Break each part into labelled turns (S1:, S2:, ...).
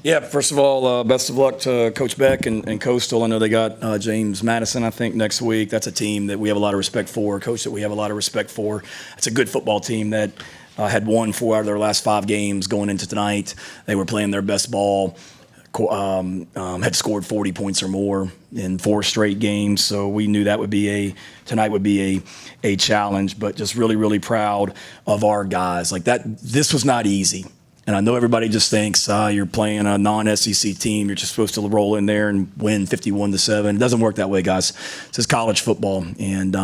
S1: Yeah, first of all, best of luck to Coach Beck and Coastal. I know they got James Madison, I think, next week. That's a team that we have a lot of respect for, a coach that we have a lot of respect for. It's a good football team that had won 4 out of their last 5 games going into tonight. They were playing their best ball, had scored 40 points or more in 4 straight games. So we knew that tonight would be a challenge, but just really, really proud of our guys. Like that, this was not easy. And I know everybody just thinks you're playing a non-SEC team. You're just supposed to roll in there and win 51-7. It doesn't work that way, guys. This is college football, and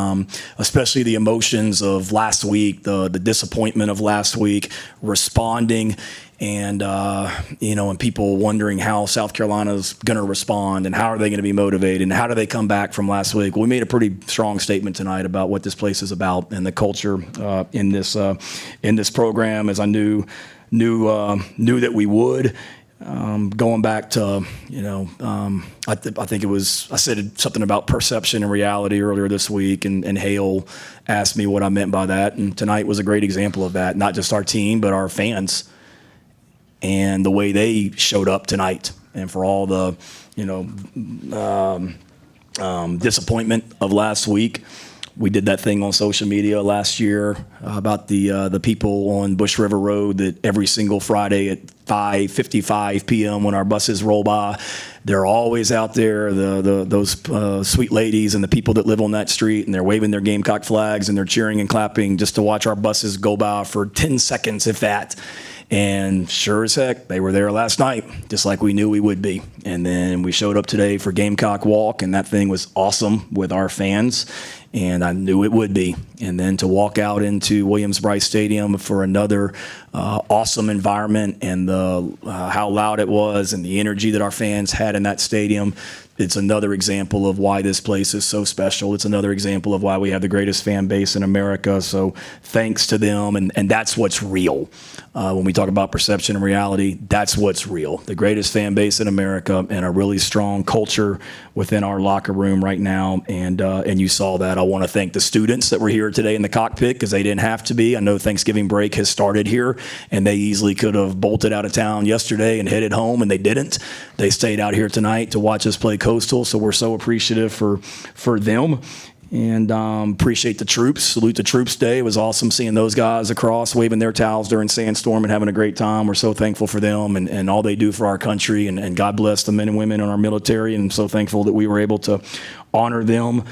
S1: especially the emotions of last week, the disappointment of last week, responding, and and people wondering how South Carolina's going to respond and how are they going to be motivated and how do they come back from last week. Well, we made a pretty strong statement tonight about what this place is about and the culture in this program, as I knew that we would. Going back to, I think it was, I said something about perception and reality earlier this week, and Hale asked me what I meant by that. And tonight was a great example of that, not just our team, but our fans and the way they showed up tonight. And for all the, disappointment of last week. We did that thing on social media last year about the people on Bush River Road that every single Friday at 5:55 p.m. when our buses roll by, they're always out there, those sweet ladies and the people that live on that street, and they're waving their Gamecock flags and they're cheering and clapping just to watch our buses go by for 10 seconds, if that. And sure as heck, they were there last night, just like we knew we would be. And then we showed up today for Gamecock Walk, and that thing was awesome with our fans, and I knew it would be. And then to walk out into Williams-Brice Stadium for another awesome environment, and how loud it was and the energy that our fans had in that stadium, it's another example of why this place is so special. It's another example of why we have the greatest fan base in America. So thanks to them, and that's what's real. When we talk about perception and reality, that's what's real. The greatest fan base in America and a really strong culture within our locker room right now, and you saw that. I want to thank the students that were here today in the cockpit because they didn't have to be. I know Thanksgiving break has started here, and they easily could have bolted out of town yesterday and headed home, and they didn't. They stayed out here tonight to watch us play Coastal, so we're so appreciative for them. And appreciate the troops. Salute the Troops Day. It was awesome seeing those guys across waving their towels during Sandstorm and having a great time. We're so thankful for them and all they do for our country. And God bless the men and women in our military. And I'm so thankful that we were able to honor them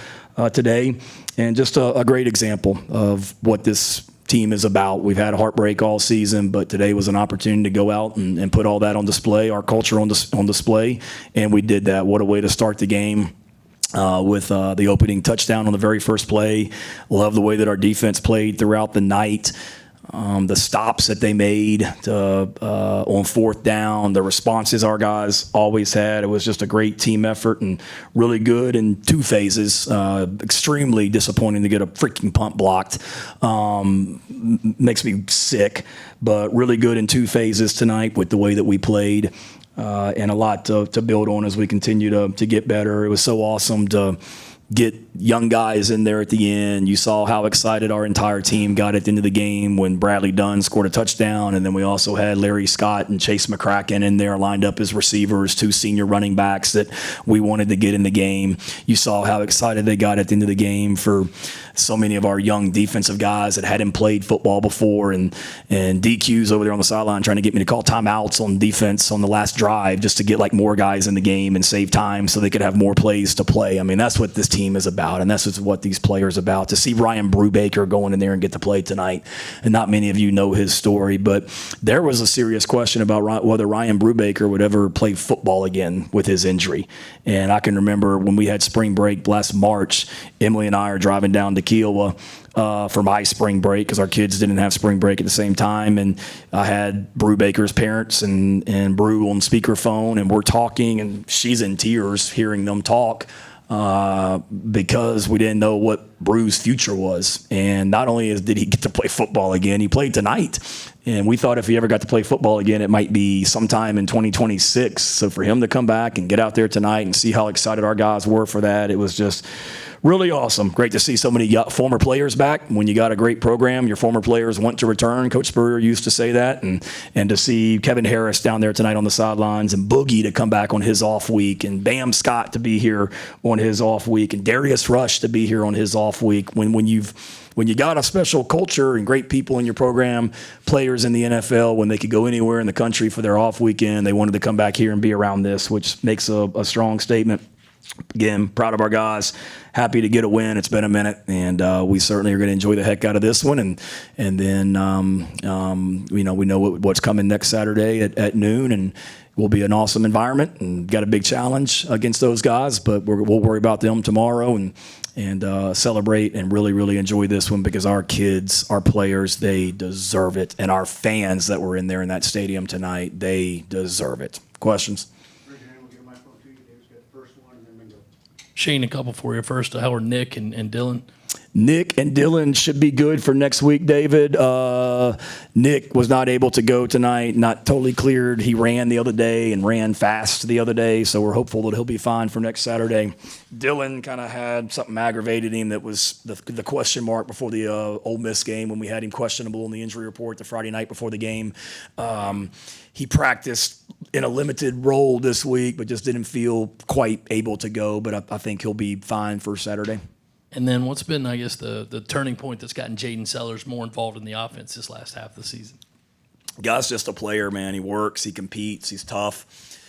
S1: today. And just a great example of what this team is about. We've had heartbreak all season, but today was an opportunity to go out and put all that on display, our culture on display. And we did that. What a way to start the game. With the opening touchdown on the very first play. Love the way that our defense played throughout the night. The stops that they made on 4th down, the responses our guys always had. It was just a great team effort and really good in 2 phases. Extremely disappointing to get a freaking punt blocked. Makes me sick, but really good in 2 phases tonight with the way that we played. And a lot to build on as we continue to get better. It was so awesome to get young guys in there at the end. You saw how excited our entire team got at the end of the game when Bradley Dunn scored a touchdown, and then we also had Larry Scott and Chase McCracken in there lined up as receivers, 2 senior running backs that we wanted to get in the game. You saw how excited they got at the end of the game for so many of our young defensive guys that hadn't played football before, and DQs over there on the sideline trying to get me to call timeouts on defense on the last drive just to get like more guys in the game and save time so they could have more plays to play. I mean, that's what this team is about, and that's what these players are about. To see Ryan Brubaker going in there and get to play tonight, and not many of you know his story, but there was a serious question about whether Ryan Brubaker would ever play football again with his injury. And I can remember when we had spring break last March, Emily and I are driving down to Kiowa for my spring break because our kids didn't have spring break at the same time, and I had Brubaker's parents and Brew on speakerphone, and we're talking, and she's in tears hearing them talk because we didn't know what Brew's future was. And not only did he get to play football again, he played tonight. And we thought if he ever got to play football again, it might be sometime in 2026. So for him to come back and get out there tonight and see how excited our guys were for that, it was just Really awesome. Great to see so many former players back. When you got a great program, your former players want to return. Coach Spurrier used to say that. And to see Kevin Harris down there tonight on the sidelines, and Boogie to come back on his off week, and Bam Scott to be here on his off week, and Darius Rush to be here on his off week. When you got a special culture and great people in your program, players in the NFL, when they could go anywhere in the country for their off weekend, they wanted to come back here and be around this, which makes a strong statement. Again, proud of our guys. Happy to get a win. It's been a minute, and we certainly are going to enjoy the heck out of this one. And then we know what's coming next Saturday at noon, and will be an awesome environment. And got a big challenge against those guys, but we'll worry about them tomorrow and celebrate and really, really enjoy this one, because our kids, our players, they deserve it, and our fans that were in there in that stadium tonight, they deserve it. Questions?
S2: Shane, a couple for you. First, how are Nick and Dylan?
S1: Nick and Dylan should be good for next week, David. Nick was not able to go tonight, not totally cleared. He ran the other day and ran fast the other day, so we're hopeful that he'll be fine for next Saturday. Dylan kind of had something aggravated him that was the question mark before the Ole Miss game, when we had him questionable in the injury report the Friday night before the game. He practiced in a limited role this week, but just didn't feel quite able to go. But I think he'll be fine for Saturday.
S2: And then what's been, I guess, the turning point that's gotten Jaden Sellers more involved in the offense this last half of the season?
S1: Guy's just a player, man. He works, he competes, he's tough.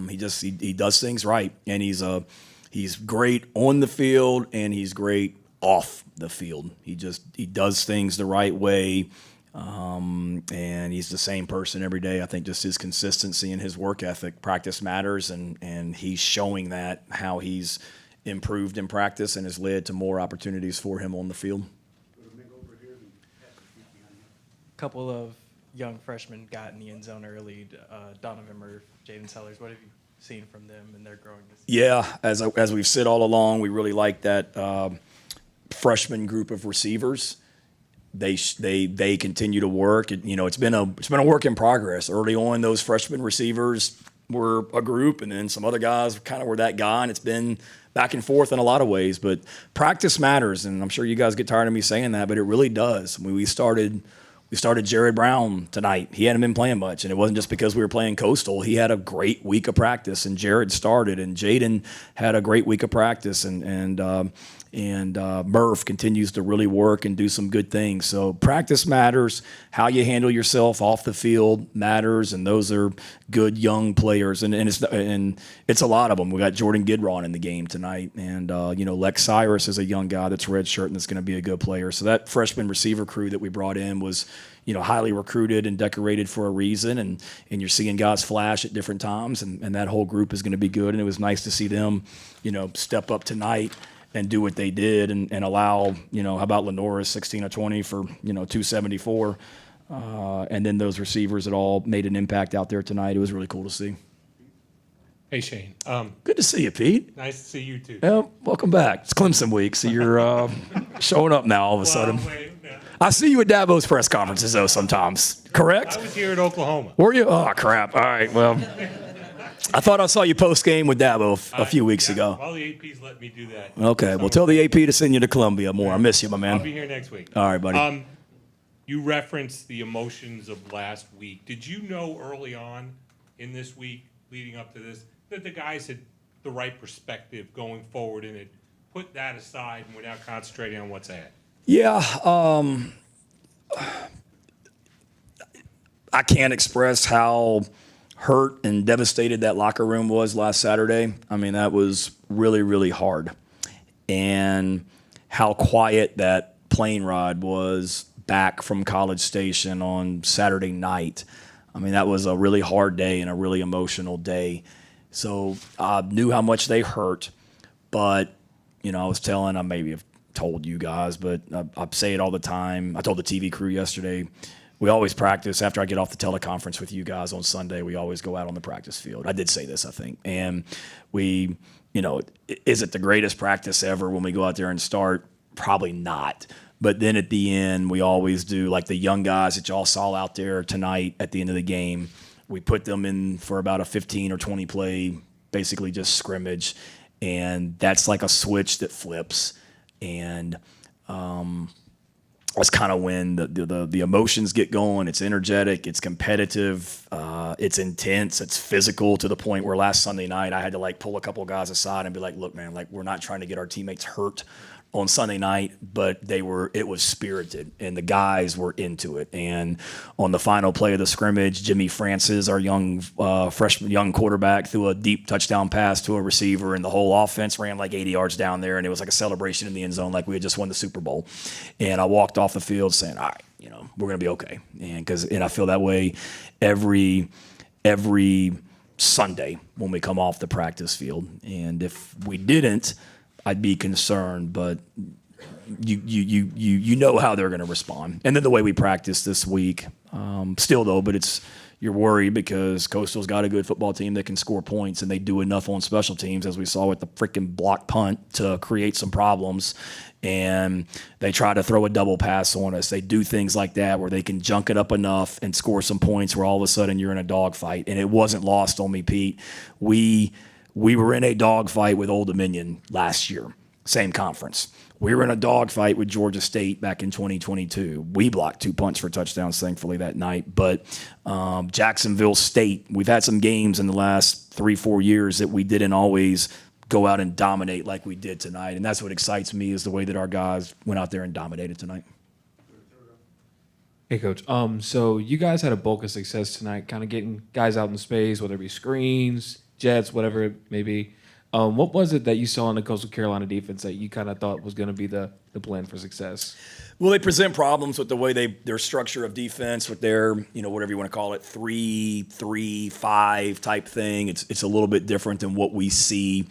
S1: He does things right, and he's great on the field, and he's great off the field. He does things the right way. And he's the same person every day. I think just his consistency and his work ethic, practice matters, and he's showing that, how he's improved in practice and has led to more opportunities for him on the field.
S3: A couple of young freshmen got in the end zone early. Donovan Murph, Jaden Sellers. What have you seen from them and their growing?
S1: Yeah, as we've said all along, we really like that freshman group of receivers. They continue to work. It's been a work in progress. Early on, those freshman receivers were a group, and then some other guys kind of were that guy, and it's been back and forth in a lot of ways. But practice matters, and I'm sure you guys get tired of me saying that, but it really does. I mean, we started Jared Brown tonight. He hadn't been playing much, and it wasn't just because we were playing Coastal. He had a great week of practice, and Jared started, and Jaden had a great week of practice, and Murph continues to really work and do some good things. So practice matters. How you handle yourself off the field matters, and those are good young players. And it's a lot of them. We got Jordan Gidron in the game tonight, and Lex Cyrus is a young guy that's redshirt and that's going to be a good player. So that freshman receiver crew that we brought in was highly recruited and decorated for a reason, and you're seeing guys flash at different times, and that whole group is going to be good. And it was nice to see them step up tonight and do what they did, and allow, how about LaNorris, 16 of 20 for, 274. And then those receivers that all made an impact out there tonight. It was really cool to see.
S4: Hey, Shane.
S1: Good to see you, Pete.
S4: Nice to see you, too.
S1: Yeah, welcome back. It's Clemson week, so you're showing up now all of a sudden.
S4: Wait, no.
S1: I see you at Dabo's press conferences, though, sometimes. Correct?
S4: I was here at Oklahoma.
S1: Were you? Oh, crap. All right, well, I thought I saw you post-game with Dabo a few weeks ago.
S4: All the APs let me do that.
S1: Okay, well, tell the AP to send you to Columbia more. I miss you, my man.
S4: I'll be here next week.
S1: All right, buddy.
S4: You referenced the emotions of last week. Did you know early on in this week, leading up to this, that the guys had the right perspective going forward and had put that aside and were now concentrating on what's ahead?
S1: Yeah, I can't express how hurt and devastated that locker room was last Saturday. I mean, that was really, really hard. And how quiet that plane ride was back from College Station on Saturday night. I mean, that was a really hard day and a really emotional day. So I knew how much they hurt, but, I maybe have told you guys, but I say it all the time. I told the TV crew yesterday, we always practice after I get off the teleconference with you guys on Sunday. We always go out on the practice field. I did say this, I think. And we, is it the greatest practice ever when we go out there and start? Probably not. But then at the end, we always do, like the young guys that y'all saw out there tonight at the end of the game, we put them in for about a 15 or 20 play, basically just scrimmage. And that's like a switch that flips. And that's kind of when the emotions get going. It's energetic, it's competitive, it's intense, it's physical, to the point where last Sunday night I had to like pull a couple of guys aside and be like, look, man, like, we're not trying to get our teammates hurt on Sunday night, but it was spirited and the guys were into it. And on the final play of the scrimmage, Jimmy Francis, our young quarterback, threw a deep touchdown pass to a receiver, and the whole offense ran like 80 yards down there, and it was like a celebration in the end zone, like we had just won the Super Bowl. And I walked off the field saying, all right, we're going to be okay. And I feel that way every Sunday when we come off the practice field. And if we didn't, I'd be concerned, but you know how they're going to respond. And then the way we practice this week, still though, but you're worried because Coastal's got a good football team that can score points, and they do enough on special teams, as we saw with the freaking block punt, to create some problems. And they try to throw a double pass on us. They do things like that where they can junk it up enough and score some points where all of a sudden you're in a dogfight. And it wasn't lost on me, Pete. We were in a dogfight with Old Dominion last year, same conference. We were in a dogfight with Georgia State back in 2022. We blocked 2 punts for touchdowns, thankfully, that night. But Jacksonville State, we've had some games in the last 3-4 years that we didn't always go out and dominate like we did tonight. And that's what excites me, is the way that our guys went out there and dominated tonight.
S5: Hey, Coach. So you guys had a bulk of success tonight, kind of getting guys out in space, whether it be screens, jets, whatever it may be. What was it that you saw in the Coastal Carolina defense that you kind of thought was going to be the plan for success?
S1: Well, they present problems with the way their structure of defense, with their, whatever you want to call it, 3-3-5 type thing. It's a little bit different than what we see.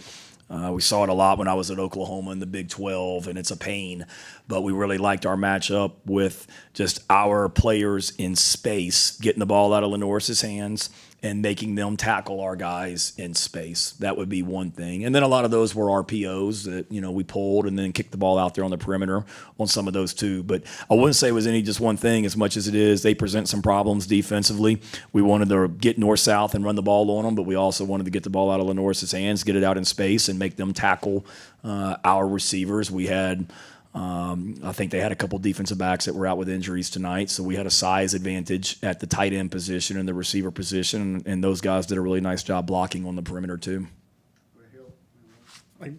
S1: We saw it a lot when I was at Oklahoma in the Big 12, and it's a pain. But we really liked our matchup with just our players in space, getting the ball out of LaNorris' hands and making them tackle our guys in space. That would be one thing. And then a lot of those were RPOs that, we pulled and then kicked the ball out there on the perimeter on some of those too. But I wouldn't say it was any just one thing as much as it is they present some problems defensively. We wanted to get north-south and run the ball on them, but we also wanted to get the ball out of LaNorris' hands, get it out in space, and make them tackle our receivers. We had I think they had a couple defensive backs that were out with injuries tonight, so we had a size advantage at the tight end position and the receiver position, and those guys did a really nice job blocking on the perimeter too.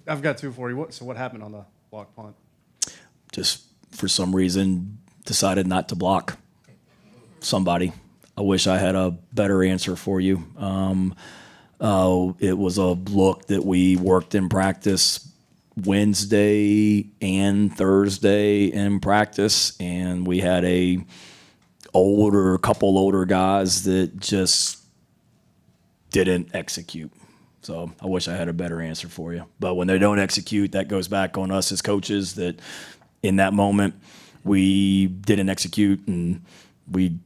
S6: I've got two for you. So what happened on the block punt?
S1: Just for some reason decided not to block somebody. I wish I had a better answer for you. It was a look that we worked in practice Wednesday and Thursday in practice, and we had a couple older guys that just didn't execute. So I wish I had a better answer for you. But when they don't execute, that goes back on us as coaches, that in that moment we didn't execute, and we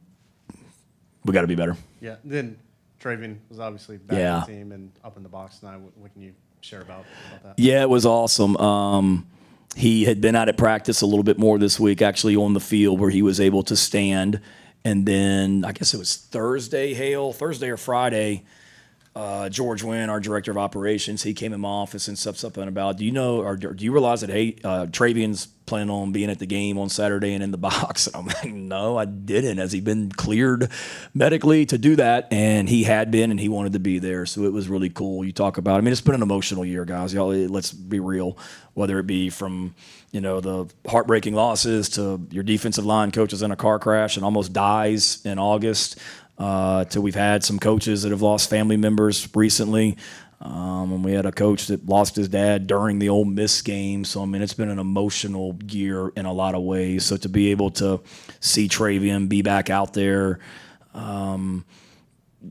S1: got to be better.
S6: Yeah. Then Travian was obviously back in the team and up in the box tonight. What can you share about that?
S1: Yeah, it was awesome. He had been out at practice a little bit more this week, actually on the field, where he was able to stand. And then I guess it was Thursday or Friday, George Wynn, our director of operations, he came in my office and said something about, do you realize that, Travian's planning on being at the game on Saturday and in the box? And I'm like, no, I didn't. Has he been cleared medically to do that? And he had been, and he wanted to be there. So it was really cool. You talk about, it's been an emotional year, guys. Y'all, let's be real. Whether it be from, the heartbreaking losses to your defensive line coaches in a car crash and almost dies in August, till we've had some coaches that have lost family members recently. And we had a coach that lost his dad during the Ole Miss game. So, it's been an emotional year in a lot of ways. So to be able to see Travian be back out there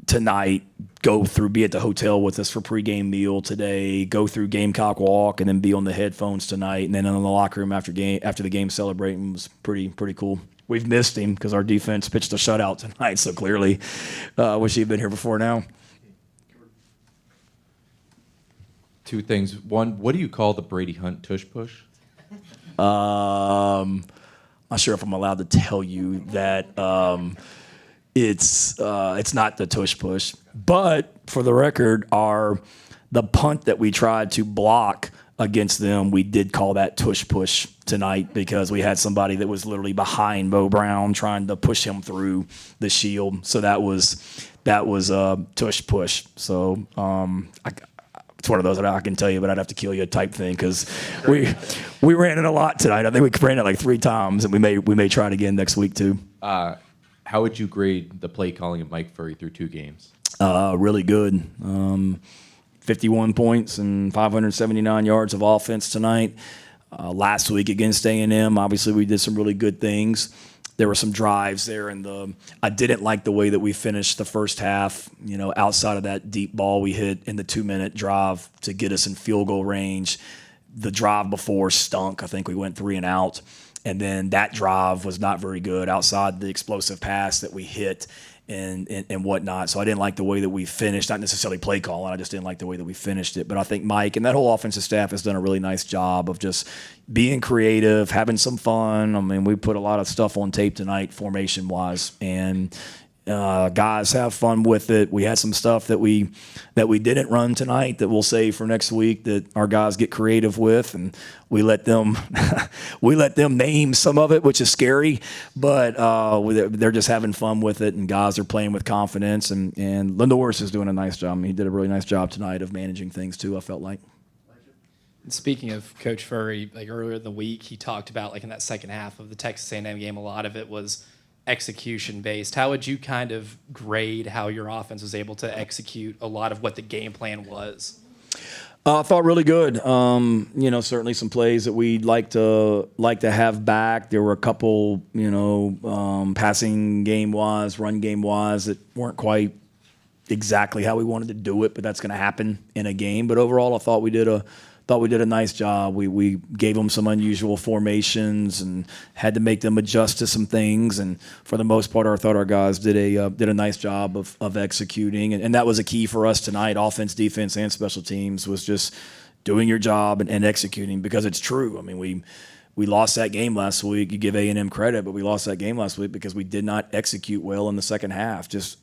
S1: tonight, be at the hotel with us for pregame meal today, go through Gamecock Walk, and then be on the headphones tonight, and then in the locker room after the game celebrating was pretty cool. We've missed him because our defense pitched a shutout tonight, so clearly wish he'd been here before now.
S7: Two things. One, what do you call the Brady Hunt tush push?
S1: Not sure if I'm allowed to tell you that. It's not the tush push, but for the record, the punt that we tried to block against them, we did call that tush push tonight because we had somebody that was literally behind Bo Brown trying to push him through the shield. So that was tush push. So it's one of those that I can tell you, but I'd have to kill you type thing because we ran it a lot tonight. I think we ran it like 3 times, and we may try it again next week too.
S7: How would you grade the play calling of Mike Furry through 2 games?
S1: Really good. 51 points and 579 yards of offense tonight. Last week against A&M, obviously we did some really good things. There were some drives there, and I didn't like the way that we finished the first half. You know, outside of that deep ball we hit in the 2-minute drive to get us in field goal range, the drive before stunk. I think we went 3 and out, and then that drive was not very good outside the explosive pass that we hit and whatnot. So I didn't like the way that we finished, not necessarily play calling. I just didn't like the way that we finished it. But I think Mike and that whole offensive staff has done a really nice job of just being creative, having some fun. I mean, we put a lot of stuff on tape tonight, formation-wise, and guys have fun with it. We had some stuff that we didn't run tonight that we'll save for next week that our guys get creative with, and we let them name some of it, which is scary, but they're just having fun with it, and guys are playing with confidence, and LaNorris is doing a nice job. I mean, he did a really nice job tonight of managing things too, I felt like.
S8: Speaking of Coach Furry, like earlier in the week, he talked about like in that second half of the Texas A&M game, a lot of it was execution based. How would you kind of grade how your offense was able to execute a lot of what the game plan was?
S1: I thought really good. You know, certainly some plays that we'd like to have back. There were a couple, you know, passing game wise, run game wise that weren't quite exactly how we wanted to do it, but that's going to happen in a game. But overall, I thought we did a nice job. We gave them some unusual formations and had to make them adjust to some things. And for the most part, I thought our guys did a nice job of executing. And that was a key for us tonight. Offense, defense, and special teams was just doing your job and executing, because it's true. I mean, we lost that game last week. You give A&M credit, but we lost that game last week because we did not execute well in the second half. Just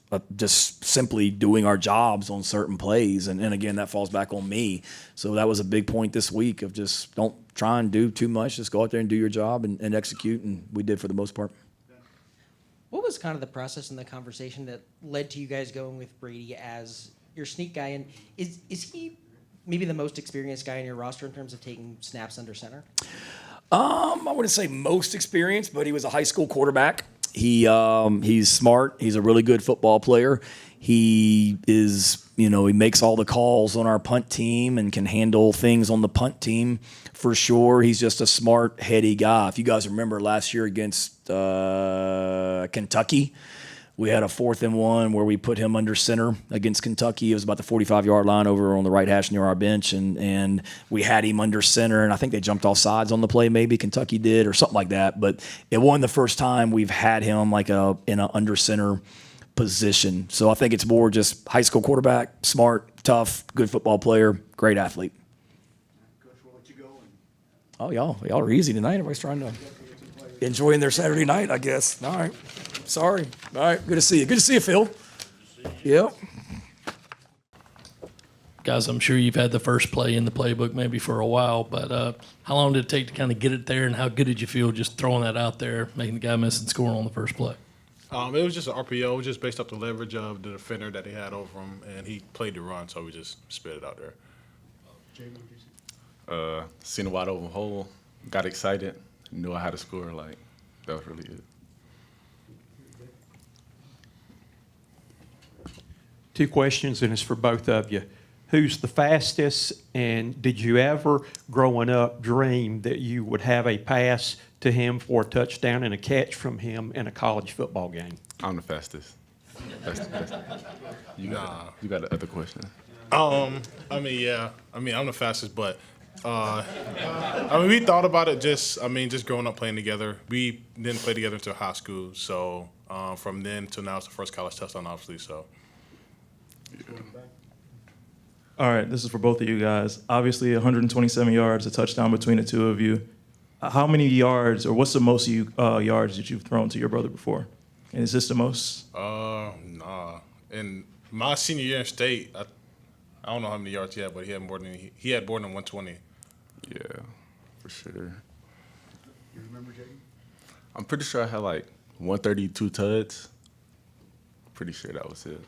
S1: simply doing our jobs on certain plays, and again, that falls back on me. So that was a big point this week of just don't try and do too much. Just go out there and do your job and execute, and we did for the most part.
S9: What was kind of the process and the conversation that led to you guys going with Brady as your sneak guy? And is he maybe the most experienced guy in your roster in terms of taking snaps under center?
S1: I wouldn't say most experienced, but he was a high school quarterback. He's smart. He's a really good football player. He is, you know, he makes all the calls on our punt team and can handle things on the punt team for sure. He's just a smart, heady guy. If you guys remember last year against Kentucky, we had a 4th and 1 where we put him under center against Kentucky. It was about the 45-yard line over on the right hash near our bench, and we had him under center, and I think they jumped off sides on the play, maybe Kentucky did, or something like that. But it wasn't the first time we've had him like in an under center position. So I think it's more just high school quarterback, smart, tough, good football player, great athlete.
S6: Coach, we'll let you go.
S1: Oh, y'all are easy tonight. Everybody's trying to enjoying their Saturday night, I guess. All right. Sorry. All right. Good to see you. Good to see you, Phil. Yep.
S2: Guys, I'm sure you've had the first play in the playbook maybe for a while, but how long did it take to kind of get it there, and how good did you feel just throwing that out there, making the guy miss and scoring on the first play?
S10: It was just an RPO, just based off the leverage of the defender that he had over him, and he played the run, so we just spit it out there.
S11: Seen a wide open hole, got excited, knew I had to score. Like, that was really good.
S12: 2 questions, and it's for both of you. Who's the fastest, and did you ever, growing up, dream that you would have a pass to him for a touchdown and a catch from him in a college football game?
S11: I'm the fastest. You got the other question.
S10: I'm the fastest, but we thought about it just growing up playing together. We didn't play together until high school, so from then till now, it's the first college touchdown, obviously. So.
S11: Yeah.
S13: All right, this is for both of you guys. Obviously, 127 yards, a touchdown between the two of you. How many yards, or what's the most yards that you've thrown to your brother before? And is this the most?
S10: Nah. In my senior year in state, I don't know how many yards he had, but he had more than 120.
S11: Yeah, for sure. You remember, Jaden? I'm pretty sure I had like 132 tuds. Pretty sure that was it.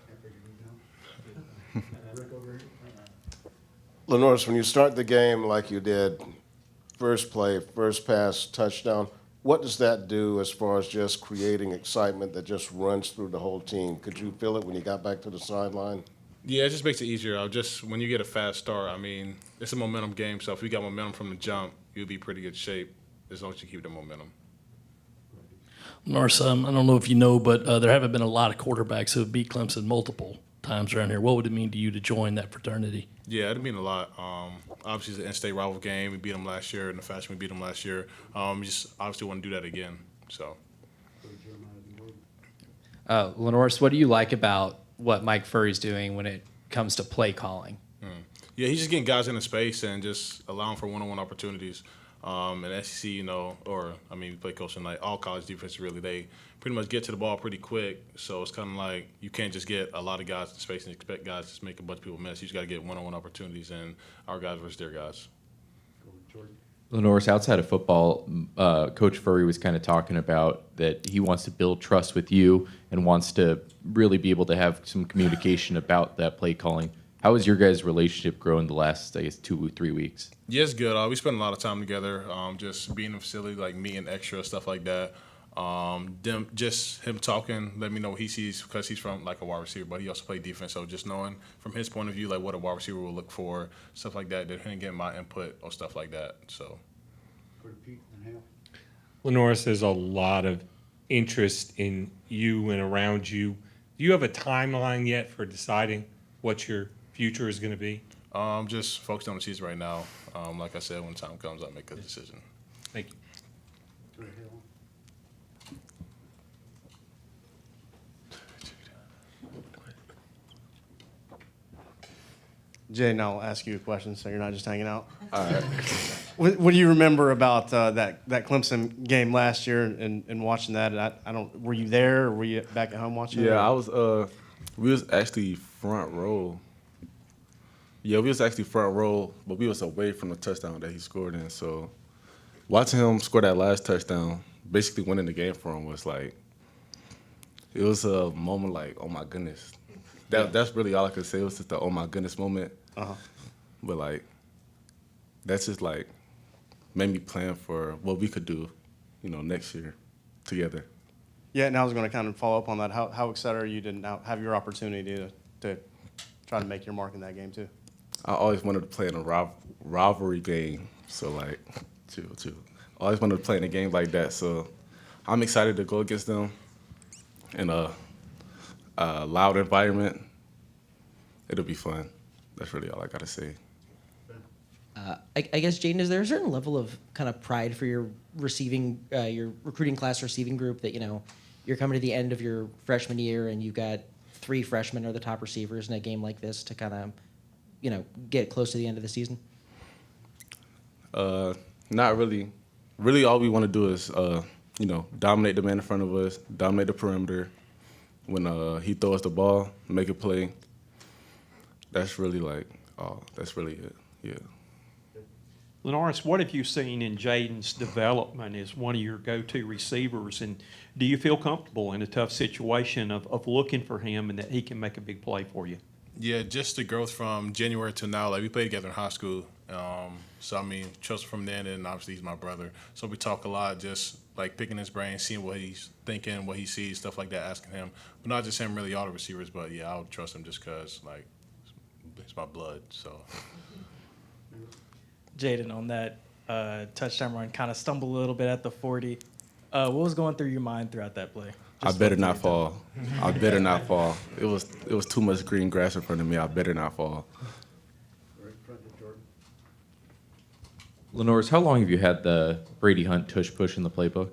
S14: LaNorris, when you start the game like you did, first play, first pass, touchdown, what does that do as far as just creating excitement that just runs through the whole team? Could you feel it when you got back to the sideline?
S10: Yeah, it just makes it easier. When you get a fast start, I mean, it's a momentum game. So if you got momentum from the jump, you'll be in pretty good shape as long as you keep the momentum.
S2: Norris, I don't know if you know, but there haven't been a lot of quarterbacks who have beat Clemson multiple times around here. What would it mean to you to join that fraternity?
S10: Yeah, it'd mean a lot. Obviously, it's an in-state rival game. We beat them last year, and the fashion we beat them last year. We just obviously want to do that again. So.
S8: LaNorris, what do you like about what Mike Furry's doing when it comes to play calling?
S10: Yeah, he's just getting guys into space and just allowing for one-on-one opportunities. And SEC, we play coach tonight. All college defenses really, they pretty much get to the ball pretty quick. So it's kind of like you can't just get a lot of guys in space and expect guys to just make a bunch of people miss. You just got to get one-on-one opportunities, and our guys versus their guys.
S7: LaNorris, outside of football, Coach Furry was kind of talking about that he wants to build trust with you and wants to really be able to have some communication about that play calling. How has your guys' relationship grown the last, 2-3 weeks?
S10: Yeah, it's good. We spend a lot of time together, just being in the facility, like me and extra, stuff like that. Him talking, let me know what he sees, because he's from like a wide receiver, but he also played defense. So just knowing from his point of view, like what a wide receiver will look for, stuff like that, him getting my input or stuff like that. So.
S4: LaNorris, there's a lot of interest in you and around you. Do you have a timeline yet for deciding what your future is going to be?
S10: Just focused on the season right now. Like I said, when time comes, I'll make a decision.
S4: Thank you.
S6: Jaden, I'll ask you a question so you're not just hanging out. All right. What do you remember about that Clemson game last year and watching that? Were you there or were you back at home watching it?
S11: Yeah, I was. We was actually front row. Yeah, we was actually front row, but we was away from the touchdown that he scored in. So watching him score that last touchdown, basically winning the game for him, was like, it was a moment like, oh my goodness. That's really all I could say. It was just the oh my goodness moment.
S6: Uh-huh.
S11: But like, that's just like made me plan for what we could do, next year together.
S6: Yeah, and I was going to kind of follow up on that. How excited are you to now have your opportunity to try to make your mark in that game too?
S11: I always wanted to play in a rivalry game, so like, too. I always wanted to play in a game like that, so I'm excited to go against them in a loud environment. It'll be fun. That's really all I gotta say.
S9: I guess, Jaden, is there a certain level of kind of pride for your recruiting class receiving group that, you're coming to the end of your freshman year and you've got 3 freshmen are the top receivers in a game like this to kind of, get close to the end of the season?
S11: Not really. Really, all we want to do is, dominate the man in front of us, dominate the perimeter. When he throws the ball, make a play. That's really that's really it. Yeah.
S12: LaNorris, what have you seen in Jaden's development as one of your go-to receivers? And do you feel comfortable in a tough situation of looking for him and that he can make a big play for you?
S10: Yeah, just the growth from January to now. Like, we played together in high school. Trust from then, and obviously he's my brother. So we talk a lot, just like picking his brain, seeing what he's thinking, what he sees, stuff like that, asking him. But not just him, really all the receivers. But yeah, I would trust him just because, like, it's my blood. So.
S3: Jaden, on that touchdown run, kind of stumbled a little bit at the 40. What was going through your mind throughout that play?
S11: I better not fall. I better not fall. It was too much green grass in front of me. I better not fall.
S7: LaNorris, how long have you had the Brady Hunt tush push in the playbook?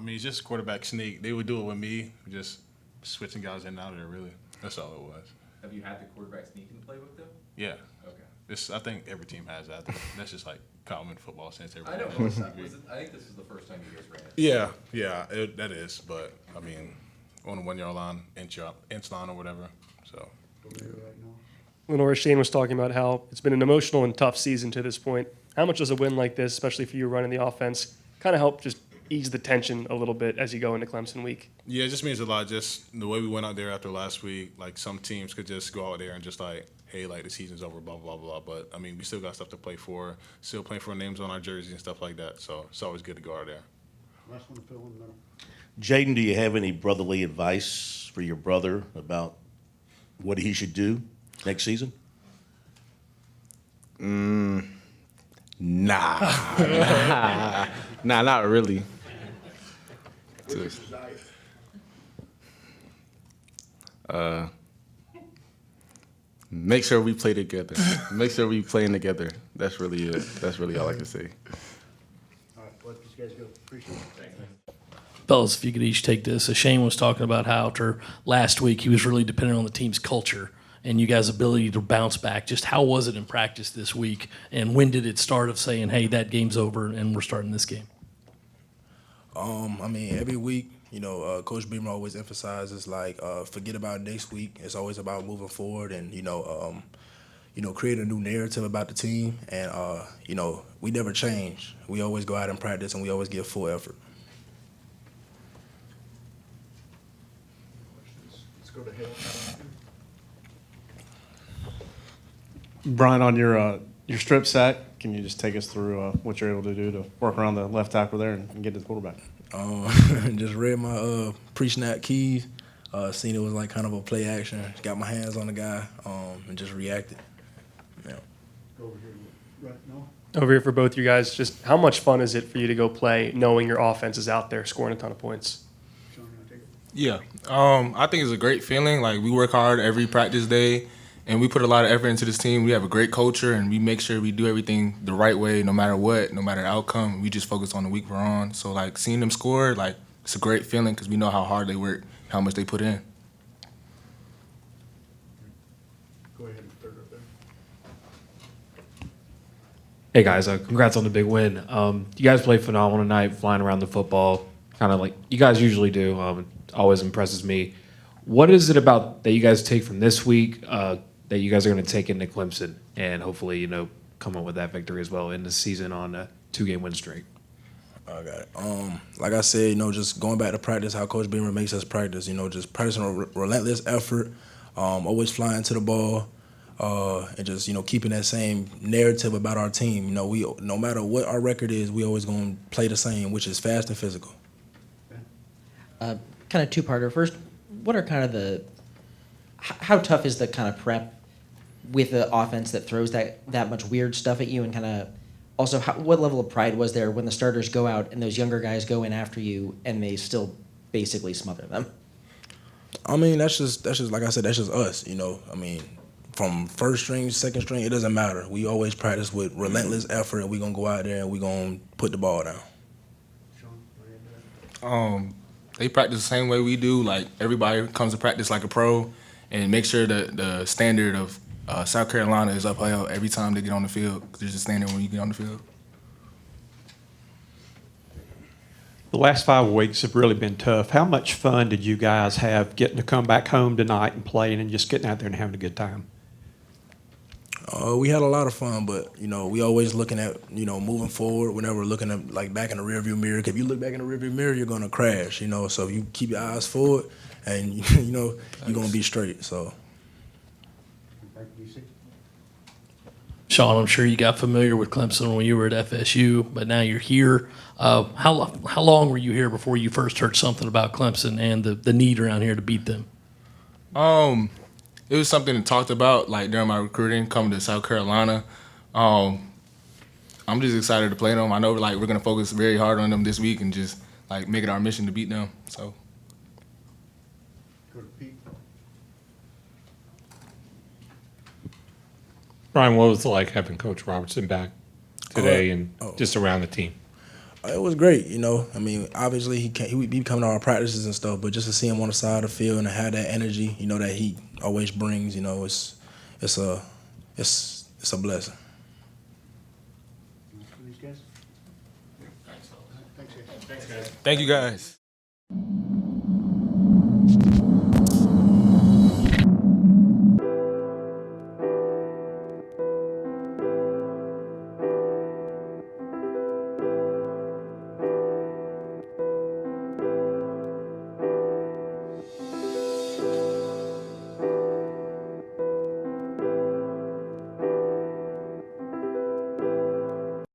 S10: It's just quarterback sneak. They would do it with me, just switching guys in and out of there, really. That's all it was.
S7: Have you had the quarterback sneak in the playbook, though?
S10: Yeah.
S7: Okay.
S10: I think every team has that. That's just like common football sense.
S7: I know. I think this is the first time you guys ran it.
S10: Yeah, that is. But, on the 1 yard line, inch line or whatever. So.
S15: LaNorris, Shane was talking about how it's been an emotional and tough season to this point. How much does a win like this, especially for you running the offense, kind of help just ease the tension a little bit as you go into Clemson week?
S10: Yeah, it just means a lot. Just the way we went out there after last week, like some teams could just go out there and just like, hey, like the season's over, blah, blah, blah. But, I mean, we still got stuff to play for, still playing for names on our jerseys and stuff like that. So it's always good to go out there.
S16: Last one to fill in the middle. Jaden, do you have any brotherly advice for your brother about what he should do next season?
S11: Nah. Nah, not really. Just, make sure we play together. Make sure we playing together. That's really it. That's really all I can say.
S16: All right, let these guys go. Appreciate it.
S2: Fellas, if you could each take this. So Shane was talking about how after last week he was really dependent on the team's culture and you guys' ability to bounce back. Just how was it in practice this week? And when did it start of saying, hey, that game's over and we're starting this game?
S17: I mean, every week, Coach Beamer always emphasizes, like, forget about next week. It's always about moving forward and, create a new narrative about the team. And, we never change. We always go out and practice and we always give full effort.
S16: Let's go to Hill.
S6: Brian, on your strip sack, can you just take us through what you're able to do to work around the left tackle there and get to the quarterback?
S17: Just read my pre-snap keys, seen it was like kind of a play action, got my hands on the guy, and just reacted. Yeah.
S16: Over here, right? No.
S15: Over here for both you guys, just how much fun is it for you to go play knowing your offense is out there scoring a ton of points?
S16: Sean, you want to take it?
S18: Yeah, I think it's a great feeling. Like, we work hard every practice day, and we put a lot of effort into this team. We have a great culture, and we make sure we do everything the right way, no matter what, no matter the outcome. We just focus on the week we're on. So, like, seeing them score, like, it's a great feeling because we know how hard they work, how much they put in.
S16: Go ahead and third up there.
S5: Hey guys, congrats on the big win. You guys played phenomenal tonight, flying around the football, kind of like you guys usually do. It always impresses me. What is it about that you guys take from this week that you guys are going to take into Clemson and hopefully, come up with that victory as well in the season on a 2-game win streak?
S17: I got it. Like I said, just going back to practice, how Coach Beamer makes us practice, just practicing a relentless effort, always flying to the ball, and just, keeping that same narrative about our team. We, no matter what our record is, we always going to play the same, which is fast and physical.
S9: Kind of two-parter. First, what are kind of how tough is the kind of prep with the offense that throws that much weird stuff at you, and kind of also what level of pride was there when the starters go out and those younger guys go in after you and they still basically smother them?
S17: I mean, that's just like I said, that's just us. I mean, from first string, second string, it doesn't matter. We always practice with relentless effort, and we're gonna go out there and we're gonna put the ball down.
S18: They practice the same way we do. Like, everybody comes to practice like a pro and make sure that the standard of South Carolina is upheld every time they get on the field. 'Cause there's a standard when you get on the field.
S12: The last 5 weeks have really been tough. How much fun did you guys have getting to come back home tonight and playing and just getting out there and having a good time?
S17: We had a lot of fun, but, we always looking at, moving forward. We're never looking at, like, back in the rearview mirror. 'Cause if you look back in the rearview mirror, you're going to crash, So you keep your eyes forward and, you're going to be straight, so.
S2: Sean, I'm sure you got familiar with Clemson when you were at FSU, but now you're here. How long were you here before you first heard something about Clemson and the need around here to beat them?
S18: It was something that talked about, like, during my recruiting, coming to South Carolina. I'm just excited to play them. I know, like, we're going to focus very hard on them this week and just, like, make it our mission to beat them. So.
S16: Go to Pete.
S19: Brian, what was it like having Coach Robertson back today and just around the team?
S17: It was great, I mean, obviously he would be coming to our practices and stuff, but just to see him on the side of the field and have that energy, that he always brings, it's a blessing.
S16: These guys? Thanks, guys.
S18: Thank you, guys.